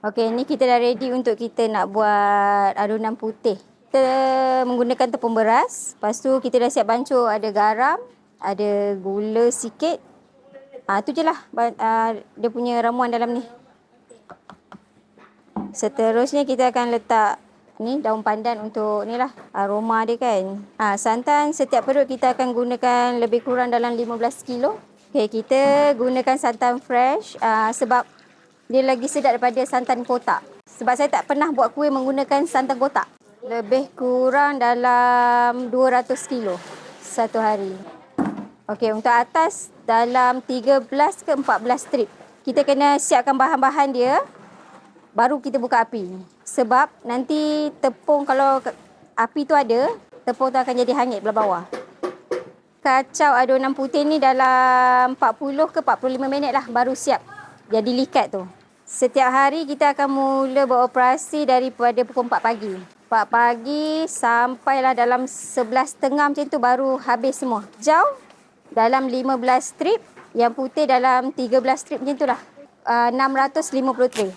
Okey, ni kita dah ready untuk kita nak buat adunan putih. Kita menggunakan tepung beras. Lepas tu kita dah siap bancuh, ada garam, ada gula sikit. Tu je lah dia punya ramuan dalam ni. Seterusnya kita akan letak ni daun pandan untuk ni lah aroma dia kan. Santan setiap perut kita akan gunakan lebih kurang dalam 15 kilo. Okey, kita gunakan santan fresh sebab dia lagi sedap daripada santan kotak. Sebab saya tak pernah buat kuih menggunakan santan kotak. Lebih kurang dalam 200 kilo satu hari. Okey, untuk atas dalam 13 ke 14 strip. Kita kena siapkan bahan-bahan dia, baru kita buka api. Sebab nanti tepung, kalau api tu ada, tepung tu akan jadi hangit belah bawah. Kacau adunan putih ni dalam 40 ke 45 minit lah baru siap. Jadi likat tu. Setiap hari kita akan mula beroperasi daripada pukul 4 pagi. 4 pagi sampailah dalam 11.30 macam tu baru habis semua. Hijau dalam 15 strip, yang putih dalam 13 strip macam tu lah. 650 tray.